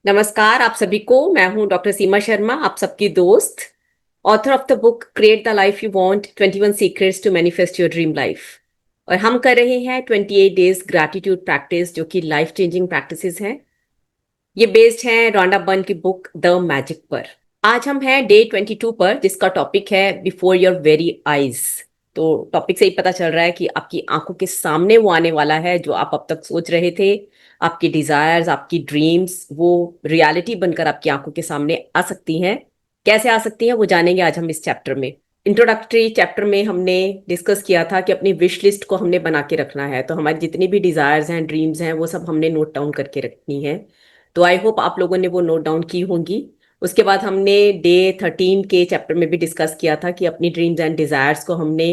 नमस्कार आप सभी को। मैं हूं डॉक्टर सीमा शर्मा, आप सबकी दोस्त, author of the book create the life you want 21 secrets to manifest your dream life. और हम कर रहे हैं 28 डेज ग्रैटिट्यूड प्रैक्टिस, जो कि लाइफ चेंजिंग प्रैक्टिसेस हैं। ये बेस्ड हैं रॉन्डा बर्न की बुक द मैजिक पर। आज हम हैं डे 22 पर, जिसका टॉपिक है बिफोर योर वेरी आईज। तो टॉपिक से ही पता चल रहा है कि आपकी आंखों के सामने वो आने वाला है जो आप अब तक सोच रहे थे। आपकी डिजायर्स, आपकी ड्रीम्स, वो रियलिटी बनकर आपकी आंखों के सामने आ सकती हैं। कैसे आ सकती हैं वो जानेंगे आज हम इस चैप्टर में। इंट्रोडक्टरी चैप्टर में हमने डिस्कस किया था कि अपनी विश लिस्ट को हमने बना के रखना है। तो हमारी जितनी भी डिजायर्स हैं, ड्रीम्स हैं, वो सब हमने नोट डाउन करके रखनी है। तो आई होप आप लोगों ने वो नोट डाउन की होंगी। उसके बाद हमने डे 13 के चैप्टर में भी डिस्कस किया था कि अपनी ड्रीम्स एंड डिजायर्स को हमने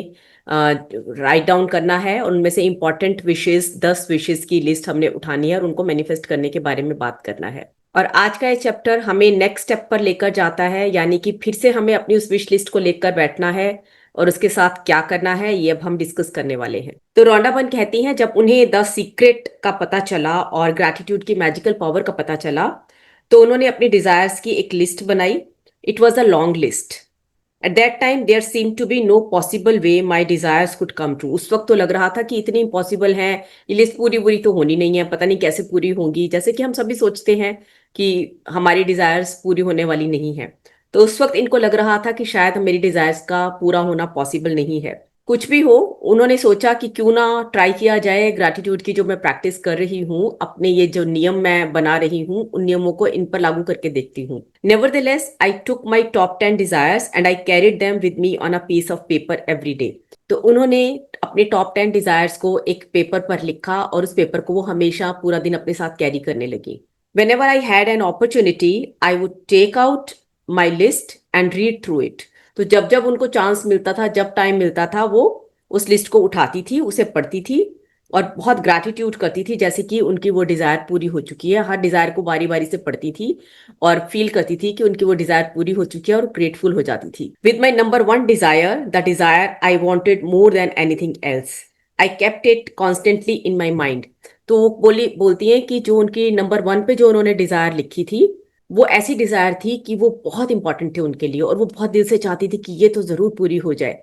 राइट डाउन करना है, और उनमें से इंपॉर्टेंट विशेस 10 विशेस की लिस्ट हमने उठानी है और उनको मैनिफेस्ट करने के बारे में बात करना है। और आज का ये चैप्टर हमें नेक्स्ट स्टेप पर लेकर जाता है, यानी कि फिर से हमें अपनी उस विश लिस्ट को लेकर बैठना है और उसके साथ क्या करना है ये अब हम डिस्कस करने वाले हैं। तो रोंडा बर्न कहती हैं, जब उन्हें द सीक्रेट का पता चला और ग्रैटिट्यूड की मैजिकल पावर का पता चला, तो उन्होंने अपनी डिजायर्स की एक लिस्ट बनाई। It was a long list. At that time there seem to be no possible way my desires could come true. उस वक्त तो लग रहा था कि इतनी इम्पॉसिबल है, ये लिस्ट पूरी पूरी तो होनी नहीं है, पता नहीं कैसे पूरी होंगी। जैसे कि हम सभी सोचते हैं कि हमारी डिजायर्स पूरी होने वाली नहीं है। तो उस वक्त इनको लग रहा था कि शायद मेरी डिजायर्स का पूरा होना पॉसिबल नहीं है। कुछ भी हो, उन्होंने सोचा कि क्यों ना ट्राई किया जाए। ग्रैटिट्यूड की जो मैं प्रैक्टिस कर रही हूँ, अपने ये जो नियम मैं बना रही हूँ, उन नियमों को इन पर लागू करके देखती हूँ। Nevertheless, I took my top 10 desires and I carried them with me on a piece of paper every day. तो उन्होंने अपने टॉप 10 डिजायर्स को एक पेपर पर लिखा और उस पेपर को वो हमेशा पूरा दिन अपने साथ कैरी करने लगी। Whenever I had an opportunity, I would take out my list and read through it. तो जब जब उनको चांस मिलता था, जब टाइम मिलता था, वो उस लिस्ट को उठाती थी, उसे पढ़ती थी और बहुत ग्रैटिट्यूड करती थी, जैसे कि उनकी वो डिजायर पूरी हो चुकी है। हर डिजायर को बारी बारी से पढ़ती थी और फील करती थी कि उनकी वो डिजायर पूरी हो चुकी है और ग्रेटफुल हो जाती थी। With my number 1 desire, the desire I wanted more than anything else, I kept it constantly in my mind. तो वो बोलती हैं कि जो उनकी नंबर 1 पे जो उन्होंने डिजायर लिखी थी, वो ऐसी डिजायर थी कि वो बहुत इंपॉर्टेंट थे उनके लिए और वो बहुत दिल से चाहती थी कि ये तो जरूर पूरी हो जाए।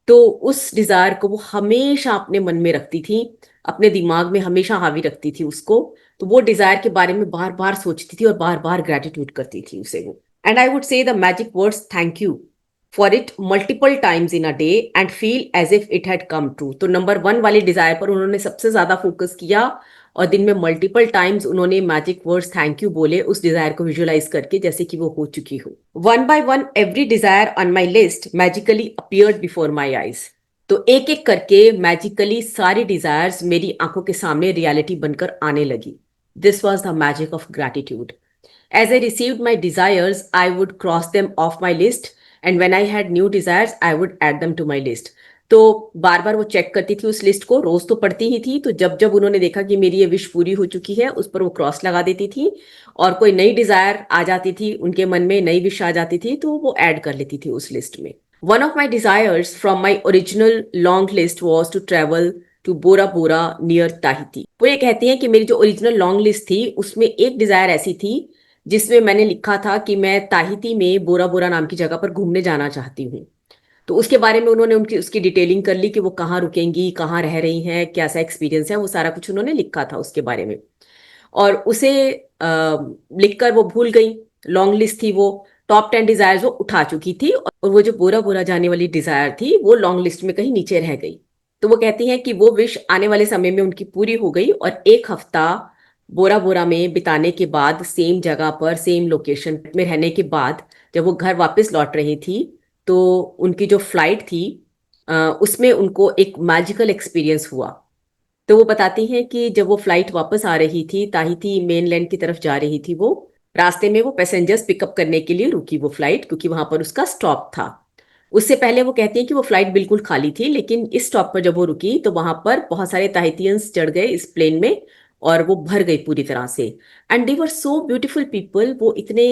तो उस डिजायर को वो हमेशा अपने मन में रखती थी, अपने दिमाग में हमेशा हावी रखती थी उसको। तो वो डिजायर के बारे में बार बार सोचती थी और बार बार ग्रेटिट्यूड करती थी उसे वो। And I would say the magic words thank you for it multiple times in a day and feel as if it had come true. तो नंबर 1 वाली डिजायर पर उन्होंने सबसे ज्यादा फोकस किया और दिन में मल्टीपल टाइम्स उन्होंने मैजिक वर्ड्स थैंक यू बोले, उस डिजायर को विजुअलाइज करके जैसे कि वो हो चुकी हो। One by one every desire on my list magically appeared before my eyes. तो एक एक करके मैजिकली सारी डिजायर्स मेरी आंखों के सामने रियलिटी बनकर आने लगी। This was the magic of gratitude. As I received my desires, I would cross them off my list, and when I had new desires, I would add them to my list. तो बार बार वो check करती थी उस list को, रोज तो पढ़ती ही थी। तो जब जब उन्होंने देखा कि मेरी ये विश पूरी हो चुकी है, उस पर वो क्रॉस लगा देती थी और कोई नई डिजायर आ जाती थी, उनके मन में नई विश आ जाती थी, तो वो ऐड कर लेती थी उस लिस्ट में। One of my desires from my original long list was to travel to Bora Bora near Tahiti. वो ये कहती हैं कि मेरी जो ओरिजिनल लॉन्ग लिस्ट थी, उसमें एक डिजायर ऐसी थी जिसमें मैंने लिखा था कि मैं ताहिती में बोरा बोरा नाम की जगह पर घूमने जाना चाहती हूँ। तो उसके बारे में उन्होंने उनकी उसकी डिटेलिंग कर ली कि वो कहाँ रुकेंगी, कहाँ रह रही हैं, कैसा एक्सपीरियंस है, वो सारा कुछ उन्होंने लिखा था उसके बारे में। और उसे लिखकर वो भूल गई। लॉन्ग लिस्ट थी वो, टॉप 10 डिजायर्स वो उठा चुकी थी और वो जो बोरा बोरा जाने वाली डिजायर थी वो लॉन्ग लिस्ट में कहीं नीचे रह गई। तो वो कहती हैं कि वो विश आने वाले समय में उनकी पूरी हो गई और एक हफ्ता बोरा बोरा में बिताने के बाद, सेम जगह पर सेम लोकेशन में रहने के बाद, जब वो घर वापस लौट रही थी, तो उनकी जो फ्लाइट थी उसमें उनको एक मैजिकल एक्सपीरियंस हुआ। तो वो बताती हैं कि जब वो फ्लाइट वापस आ रही थी, ताहिती मेनलैंड की तरफ जा रही थी, वो रास्ते में वो पैसेंजर्स पिकअप करने के लिए रुकी वो फ्लाइट, क्योंकि वहां पर उसका स्टॉप था। उससे पहले वो कहती हैं कि वो फ्लाइट बिल्कुल खाली थी, लेकिन इस स्टॉप पर जब वो रुकी तो वहां पर बहुत सारे ताहितियंस चढ़ गए इस प्लेन में और वो भर गई पूरी तरह से। And they were so beautiful people. वो इतने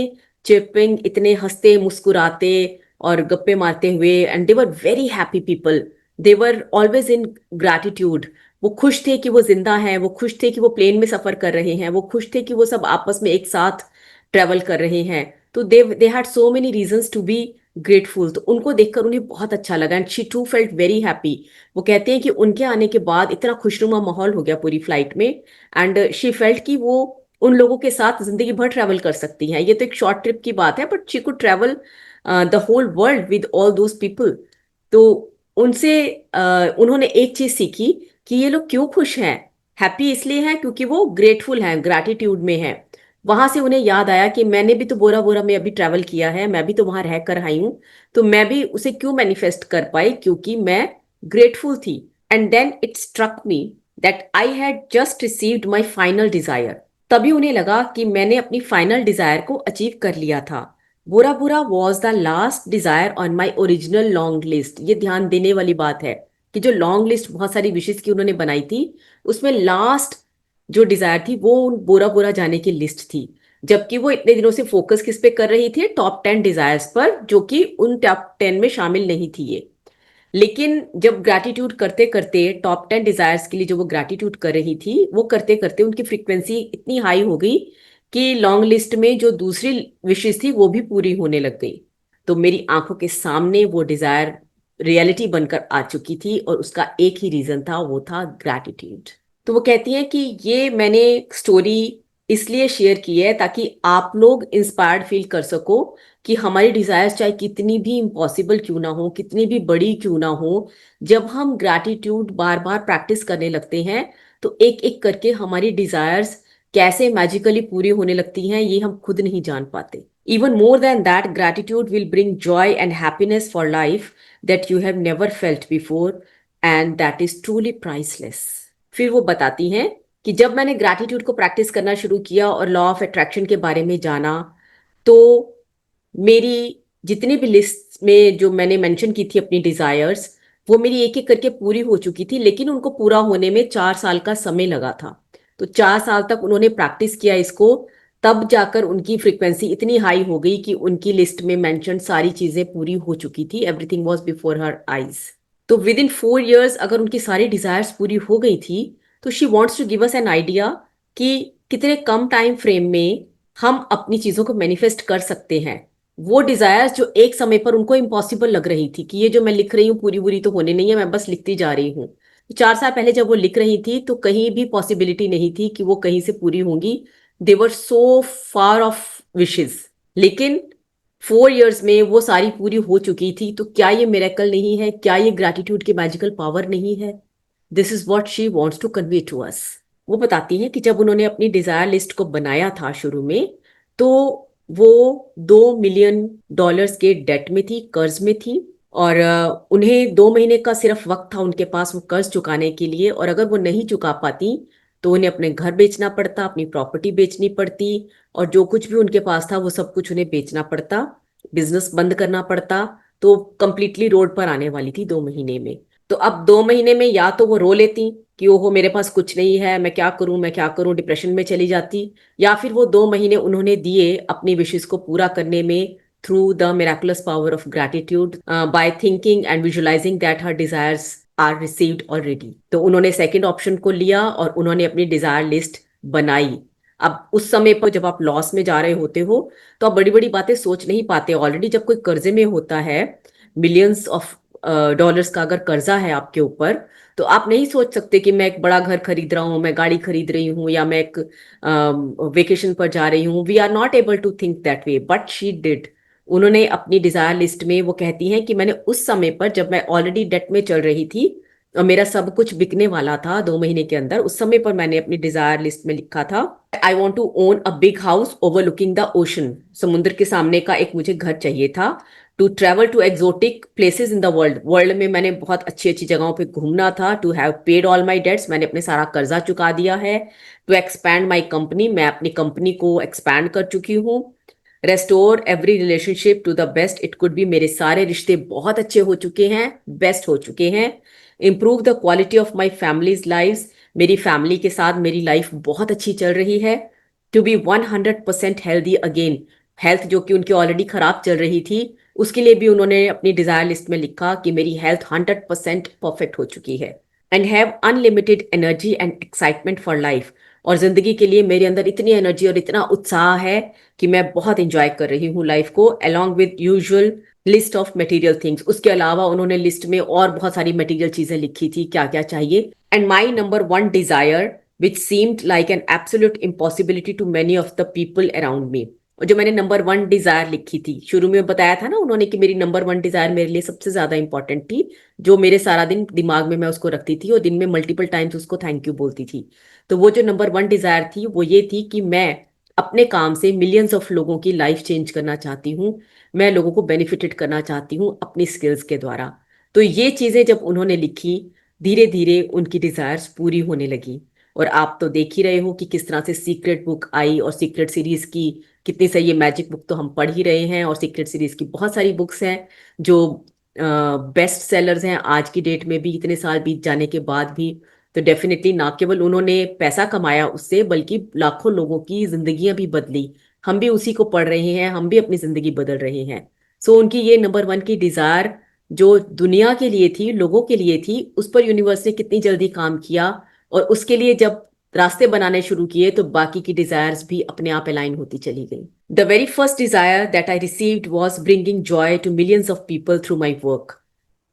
चिपिंग, इतने हंसते मुस्कुराते और गप्पे मारते हुए, and they were very happy people. They were always in gratitude. वो खुश थे कि वो जिंदा हैं, वो खुश थे कि वो प्लेन में सफर कर रहे हैं, वो खुश थे कि वो सब आपस में एक साथ ट्रेवल कर रहे हैं, तो they had so many reasons to be grateful. तो उनको देखकर उन्हें बहुत अच्छा लगा and she too felt very happy. वो कहते हैं कि उनके आने के बाद इतना खुशनुमा माहौल हो गया पूरी फ्लाइट में, एंड शी फेल्ट कि वो उन लोगों के साथ जिंदगी भर ट्रैवल कर सकती हैं। ये तो एक शॉर्ट ट्रिप की बात है, but she could travel the whole world with all those people. तो उनसे उन्होंने एक चीज सीखी कि ये लोग क्यों खुश हैं। हैप्पी इसलिए हैं क्योंकि वो ग्रेटफुल हैं, ग्रैटिट्यूड में हैं। वहां से उन्हें याद आया कि मैंने भी तो बोरा बोरा में अभी ट्रैवल किया है, मैं भी तो वहां रह कर आई हूं, तो मैं भी उसे क्यों मैनिफेस्ट कर पाई, क्योंकि मैं ग्रेटफुल थी। And then it struck me that I had just received my final desire. तभी उन्हें लगा कि मैंने अपनी फाइनल डिजायर को अचीव कर लिया था। Bora Bora was the last desire on my original long list. ये ध्यान देने वाली बात है कि जो लॉन्ग लिस्ट बहुत सारी विशेष की उन्होंने बनाई थी, उसमें लास्ट जो डिजायर थी वो उन बोरा बोरा जाने की लिस्ट थी। जबकि वो इतने दिनों से फोकस किस पे कर रही थी, टॉप 10 डिजायर्स पर, जो कि उन टॉप 10 में शामिल नहीं थी ये। लेकिन जब ग्रैटिट्यूड करते करते टॉप 10 डिजायर्स के लिए जो वो ग्रैटिट्यूड कर रही थी, वो करते करते उनकी फ्रीक्वेंसी इतनी हाई हो गई कि लॉन्ग लिस्ट में जो दूसरी विशेष थी वो भी पूरी होने लग गई। तो मेरी आंखों के सामने वो डिजायर रियलिटी बनकर आ चुकी थी, और उसका एक ही रीजन था, वो था ग्रैटिट्यूड। तो वो कहती हैं कि ये मैंने स्टोरी इसलिए शेयर की है ताकि आप लोग इंस्पायर्ड फील कर सको कि हमारी डिजायर्स चाहे कितनी भी इम्पॉसिबल क्यों ना हो, कितनी भी बड़ी क्यों ना हो, जब हम ग्रैटिट्यूड बार बार प्रैक्टिस करने लगते हैं तो एक एक करके हमारी डिजायर्स कैसे मैजिकली पूरी होने लगती हैं, ये हम खुद नहीं जान पाते। Even more than that, gratitude will bring Joy and happiness for life that you have never felt before, and that is truly priceless. फिर वो बताती हैं कि जब मैंने ग्रैटिट्यूड को प्रैक्टिस करना शुरू किया और लॉ ऑफ अट्रैक्शन के बारे में जाना, तो मेरी जितनी भी लिस्ट में जो मैंने मेंशन की थी अपनी डिजायर्स, वो मेरी एक एक करके पूरी हो चुकी थी, लेकिन उनको पूरा होने में 4 साल का समय लगा था। तो 4 साल तक उन्होंने प्रैक्टिस किया इसको, तब जाकर उनकी फ्रीक्वेंसी इतनी हाई हो गई कि उनकी लिस्ट में मेंशन सारी चीजें पूरी हो चुकी थी। Everything was before her eyes. तो विद इन 4 years अगर उनकी सारी डिजायर्स पूरी हो गई थी, तो she wants to give us an idea कि कितने कम टाइम फ्रेम में हम अपनी चीजों को मैनिफेस्ट कर सकते हैं। वो डिजायर्स जो एक समय पर उनको इम्पॉसिबल लग रही थी कि ये जो मैं लिख रही हूँ पूरी बुरी तो होने नहीं है, मैं बस लिखती जा रही हूँ। 4 साल पहले जब वो लिख रही थी तो कहीं भी पॉसिबिलिटी नहीं थी कि वो कहीं से पूरी होंगी। देवर सो फार ऑफ विशेस। लेकिन 4 years में वो सारी पूरी हो चुकी थी। तो क्या ये मिरेकल नहीं है? क्या ये ग्रैटिट्यूड की मैजिकल पावर नहीं है? This is what she wants to convey to us. वो बताती हैं कि जब उन्होंने अपनी डिजायर लिस्ट को बनाया था शुरू में, तो वो $2 million के डेट में थी, कर्ज में थी। और उन्हें 2 महीने का सिर्फ वक्त था उनके पास वो कर्ज चुकाने के लिए, और अगर वो नहीं चुका पाती तो उन्हें अपने घर बेचना पड़ता, अपनी प्रॉपर्टी बेचनी पड़ती, और जो कुछ भी उनके पास था वो सब कुछ उन्हें बेचना पड़ता, बिजनेस बंद करना पड़ता। तो कंप्लीटली रोड पर आने वाली थी 2 महीने में। तो अब 2 महीने में या तो वो रो लेती कि ओहो मेरे पास कुछ नहीं है, मैं क्या करूं, मैं क्या करूं, डिप्रेशन में चली जाती, या फिर वो 2 महीने उन्होंने दिए अपनी विशेष को पूरा करने में through the miraculous power of gratitude, by thinking and visualizing that her desires are received already. तो उन्होंने सेकंड ऑप्शन को लिया और उन्होंने अपनी डिजायर लिस्ट बनाई। अब उस समय पर जब आप लॉस में जा रहे होते हो तो आप बड़ी बड़ी बातें सोच नहीं पाते। ऑलरेडी जब कोई कर्जे में होता है, मिलियंस ऑफ डॉलर्स का अगर कर्जा है आपके ऊपर, तो आप नहीं सोच सकते कि मैं एक बड़ा घर खरीद रहा हूँ, मैं गाड़ी खरीद रही हूँ, या मैं एक वेकेशन पर जा रही हूँ। We are not able to think that way, but she did. उन्होंने अपनी डिजायर लिस्ट में, वो कहती हैं कि मैंने उस समय पर जब मैं ऑलरेडी डेट में चल रही थी और मेरा सब कुछ बिकने वाला था 2 महीने के अंदर, उस समय पर मैंने अपनी डिजायर लिस्ट में लिखा था, I want to own a big house overlooking the ocean. समुद्र के सामने का एक मुझे घर चाहिए था। To travel to exotic places in the world, world में मैंने बहुत अच्छी अच्छी जगहों पे घूमना था। To have paid all my debts, मैंने अपने सारा कर्जा चुका दिया है। टू एक्सपैंड माई कंपनी, मैं अपनी कंपनी को एक्सपैंड कर चुकी हूँ। Restore every relationship to the best, it could be मेरे सारे रिश्ते बहुत अच्छे हो चुके हैं, बेस्ट हो चुके हैं। Improve the quality of my family's life, मेरी फैमिली के साथ मेरी लाइफ बहुत अच्छी चल रही है। To be 100% healthy again, health जो कि उनकी ऑलरेडी खराब चल रही थी, उसके लिए भी उन्होंने अपनी डिजायर लिस्ट में लिखा कि मेरी हेल्थ 100% परफेक्ट हो चुकी है। And have unlimited energy and excitement for life, और जिंदगी के लिए मेरे अंदर इतनी एनर्जी और इतना उत्साह है कि मैं बहुत इंजॉय कर रही हूँ लाइफ को, along with usual list of material things. उसके अलावा उन्होंने लिस्ट में और बहुत सारी मटेरियल चीजें लिखी थी, क्या क्या चाहिए। And my number one desire which seemed like an absolute impossibility to many of the people around me. और जो मैंने नंबर वन डिजायर लिखी थी, शुरू में बताया था ना उन्होंने कि मेरी नंबर वन डिजायर मेरे लिए सबसे ज्यादा इंपॉर्टेंट थी, जो मेरे सारा दिन दिमाग में मैं उसको रखती थी और दिन में मल्टीपल टाइम्स उसको थैंक यू बोलती थी। तो वो जो नंबर वन डिजायर थी वो ये थी कि मैं अपने काम से मिलियंस ऑफ लोगों की लाइफ चेंज करना चाहती हूँ। मैं लोगों को बेनिफिटेड करना चाहती हूँ अपनी स्किल्स के द्वारा। तो ये चीजें जब उन्होंने लिखी, धीरे धीरे उनकी डिजायर्स पूरी होने लगी। और आप तो देख ही रहे हो कि किस तरह से सीक्रेट बुक आई, और सीक्रेट सीरीज की कितनी सही, ये मैजिक बुक तो हम पढ़ ही रहे हैं, और सीक्रेट सीरीज की बहुत सारी बुक्स हैं जो बेस्ट सेलर्स हैं आज की डेट में भी, इतने साल बीत जाने के बाद भी। तो डेफिनेटली ना केवल उन्होंने पैसा कमाया उससे, बल्कि लाखों लोगों की जिंदगियां भी बदली। हम भी उसी को पढ़ रहे हैं, हम भी अपनी जिंदगी बदल रहे हैं। सो उनकी ये नंबर वन की डिजायर जो दुनिया के लिए थी, लोगों के लिए थी, उस पर यूनिवर्स ने कितनी जल्दी काम किया। और उसके लिए जब रास्ते बनाने शुरू किए तो बाकी की डिजायर्स भी अपने आप अलाइन होती चली गई। The very first desire that I received was bringing joy to millions of people through my work.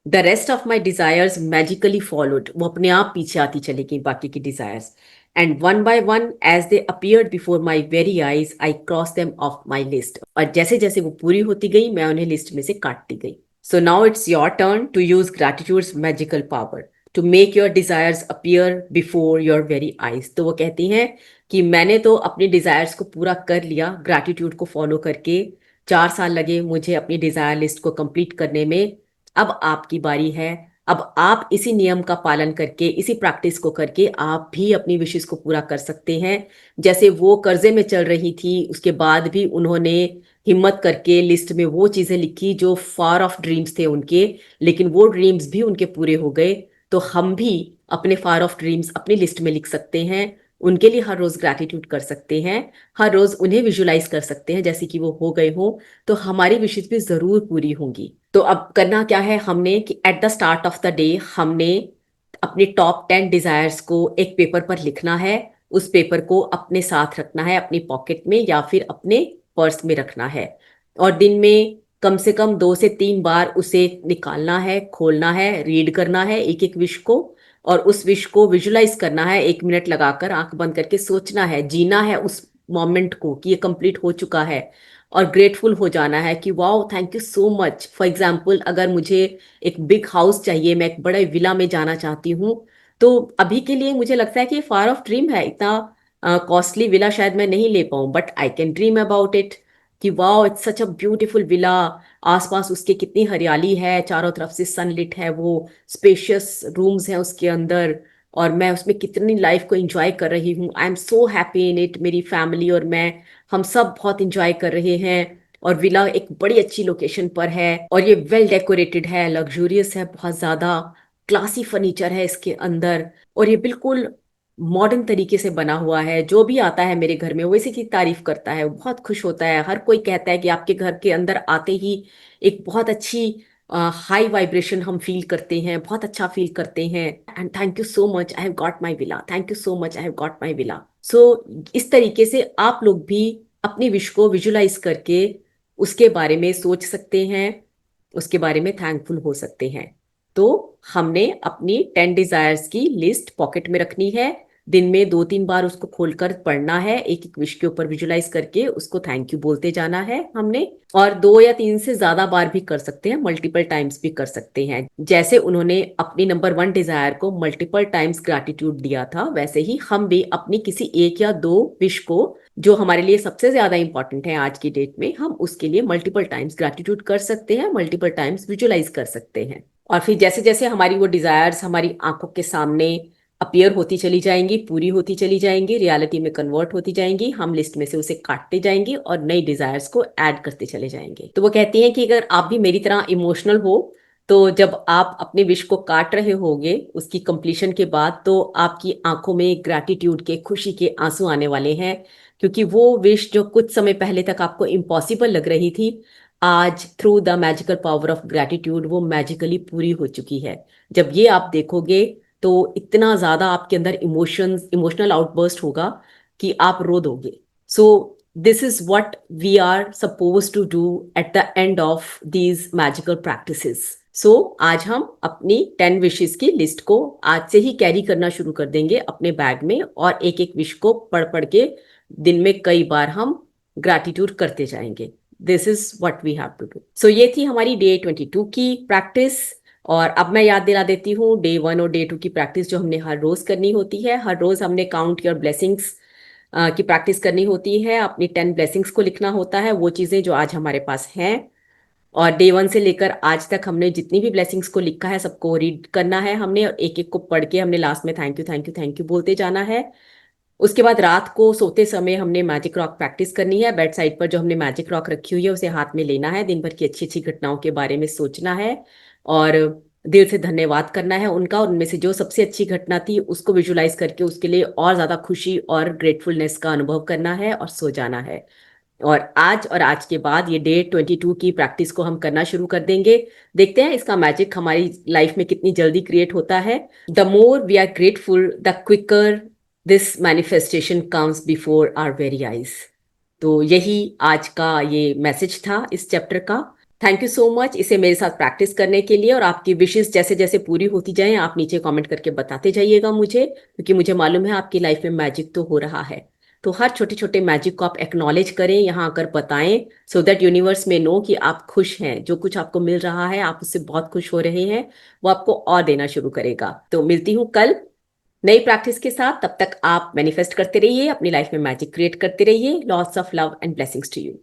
The rest of my desires magically followed, वो अपने आप पीछे आती चली गई बाकी की desires. And one by one as they appeared before my very eyes I cross them off my list. और जैसे जैसे वो पूरी होती गई मैं उन्हें लिस्ट में से काटती गई। So now it's your turn to use gratitude's magical power to make your desires appear before your very eyes. तो वो कहती हैं कि मैंने तो अपनी डिजायर्स को पूरा कर लिया ग्रैटिट्यूड को फॉलो करके। 4 साल लगे मुझे अपनी डिजायर लिस्ट को कंप्लीट करने में। अब आपकी बारी है। अब आप इसी नियम का पालन करके, इसी प्रैक्टिस को करके आप भी अपनी विशेष को पूरा कर सकते हैं। जैसे वो कर्जे में चल रही थी, उसके बाद भी उन्होंने हिम्मत करके लिस्ट में वो चीजें लिखी जो फार ऑफ ड्रीम्स थे उनके, लेकिन वो ड्रीम्स भी उनके पूरे हो गए। तो हम भी अपने फार ऑफ ड्रीम्स अपनी लिस्ट में लिख सकते हैं, उनके लिए हर रोज ग्रैटिट्यूड कर सकते हैं, हर रोज उन्हें विजुलाइज कर सकते हैं जैसे कि वो हो गए हो। तो हमारी विशेष भी जरूर पूरी होंगी। तो अब करना क्या है हमने कि at the start of the day हमने अपने टॉप 10 डिजायर्स को एक पेपर पर लिखना है। उस पेपर को अपने साथ रखना है, अपनी पॉकेट में या फिर अपने पर्स में रखना है। और दिन में कम से कम 2 से 3 बार उसे निकालना है, खोलना है, रीड करना है एक एक विश को। और उस विश को विजुलाइज करना है, 1 मिनट लगाकर आंख बंद करके सोचना है, जीना है उस मोमेंट को कि ये कंप्लीट हो चुका है। और ग्रेटफुल हो जाना है कि wow thank you so much. For example अगर मुझे एक बिग हाउस चाहिए, मैं एक बड़े विला में जाना चाहती हूँ, तो अभी के लिए मुझे लगता है कि फार ऑफ ड्रीम है, इतना कॉस्टली विला शायद मैं नहीं ले पाऊँ, but I can dream about it कि wow it's such a beautiful villa. आसपास उसके कितनी हरियाली है, चारों तरफ से सनलिट है, वो स्पेशियस रूम्स हैं उसके अंदर, और मैं उसमें कितनी लाइफ को एंजॉय कर रही हूँ। I am so happy in it, मेरी फैमिली और मैं, हम सब बहुत इंजॉय कर रहे हैं। और विला एक बड़ी अच्छी लोकेशन पर है, और ये वेल डेकोरेटेड है, लग्जूरियस है, बहुत ज्यादा क्लासी फर्नीचर है इसके अंदर। और ये बिल्कुल मॉडर्न तरीके से बना हुआ है। जो भी आता है मेरे घर में वो इसी की तारीफ करता है, वो बहुत खुश होता है। हर कोई कहता है कि आपके घर के अंदर आते ही एक बहुत अच्छी हाई वाइब्रेशन हम फील करते हैं, बहुत अच्छा फील करते हैं। And thank you so much I have got my villa, thank you so much I have got my villa. So इस तरीके से आप लोग भी अपनी विश को विजुलाइज करके उसके बारे में सोच सकते हैं, उसके बारे में थैंकफुल हो सकते हैं। तो हमने अपनी 10 डिजायर्स की लिस्ट पॉकेट में रखनी है। दिन में 2-3 बार उसको खोलकर पढ़ना है, एक एक विश के ऊपर विजुलाइज करके उसको थैंक यू बोलते जाना है हमने। और 2 या 3 से ज्यादा बार भी कर सकते हैं, मल्टीपल टाइम्स भी कर सकते हैं। जैसे उन्होंने अपनी नंबर वन डिजायर को मल्टीपल टाइम्स ग्रैटिट्यूड दिया था, वैसे ही हम भी अपनी किसी 1 या 2 विश को जो हमारे लिए सबसे ज्यादा इंपॉर्टेंट है आज की डेट में, हम उसके लिए मल्टीपल टाइम्स ग्रैटिट्यूड कर सकते हैं, मल्टीपल टाइम्स विजुलाइज कर सकते हैं। और फिर जैसे जैसे हमारी वो डिजायर्स हमारी आंखों के सामने अपीयर होती चली जाएंगी, पूरी होती चली जाएंगी, रियलिटी में कन्वर्ट होती जाएंगी, हम लिस्ट में से उसे काटते जाएंगे और नई डिजायर्स को ऐड करते चले जाएंगे। तो वो कहती हैं कि अगर आप भी मेरी तरह इमोशनल हो, तो जब आप अपने विश को काट रहे होगे उसकी कंप्लीशन के बाद, तो आपकी आंखों में ग्रैटिट्यूड के, खुशी के आंसू आने वाले हैं। क्योंकि वो विश जो कुछ समय पहले तक आपको इम्पॉसिबल लग रही थी, आज through the magical power of gratitude वो मैजिकली पूरी हो चुकी है। जब ये आप देखोगे तो इतना ज्यादा आपके अंदर इमोशनल आउटबर्स्ट होगा कि आप रो दोगे. So this is what we are suppose to do at the end of these magical practices. So आज हम अपनी 10 विशेस की लिस्ट को आज से ही कैरी करना शुरू कर देंगे अपने बैग में, और एक एक विश को पढ़ पढ़ के दिन में कई बार हम ग्रैटिट्यूड करते जाएंगे. This is what we have to do. So ये थी हमारी डे 22 की प्रैक्टिस. और अब मैं याद दिला देती हूँ डे 1 और डे 2 की प्रैक्टिस जो हमने हर रोज करनी होती है. हर रोज हमने काउंट योर ब्लेसिंग्स की प्रैक्टिस करनी होती है. अपनी 10 ब्लेसिंग्स को लिखना होता है, वो चीजें जो आज हमारे पास हैं. और डे 1 से लेकर आज तक हमने जितनी भी ब्लेसिंग्स को लिखा है सबको रीड करना है हमने, और एक एक को पढ़ के हमने लास्ट में thank you thank you thank you बोलते जाना है. उसके बाद रात को सोते समय हमने मैजिक रॉक प्रैक्टिस करनी है. बेड साइड पर जो हमने मैजिक रॉक रखी हुई है उसे हाथ में लेना है, दिन भर की अच्छी अच्छी घटनाओं के बारे में सोचना है और दिल से धन्यवाद करना है उनका. और उनमें से जो सबसे अच्छी घटना थी उसको विजुलाइज करके उसके लिए और ज्यादा खुशी और ग्रेटफुलनेस का अनुभव करना है और सो जाना है. और आज के बाद ये डे 22 की प्रैक्टिस को हम करना शुरू कर देंगे. देखते हैं इसका मैजिक हमारी लाइफ में कितनी जल्दी क्रिएट होता है. The more we are grateful the quicker this manifestation comes before our very eyes. तो यही आज का ये मैसेज था इस चैप्टर का. थैंक यू सो मच इसे मेरे साथ प्रैक्टिस करने के लिए. और आपकी विशेस जैसे जैसे पूरी होती जाएं आप नीचे कमेंट करके बताते जाइएगा मुझे, क्योंकि मुझे मालूम है आपकी लाइफ में मैजिक तो हो रहा है. तो हर छोटे छोटे मैजिक को आप एक्नॉलेज करें, यहाँ आकर बताएं, सो दैट यूनिवर्स में नो कि आप खुश हैं. जो कुछ आपको मिल रहा है आप उससे बहुत खुश हो रहे हैं, वो आपको और देना शुरू करेगा. तो मिलती हूँ कल नई प्रैक्टिस के साथ. तब तक आप मैनिफेस्ट करते रहिए, अपनी लाइफ में मैजिक क्रिएट करते रहिए. Lots of love and blessings to you.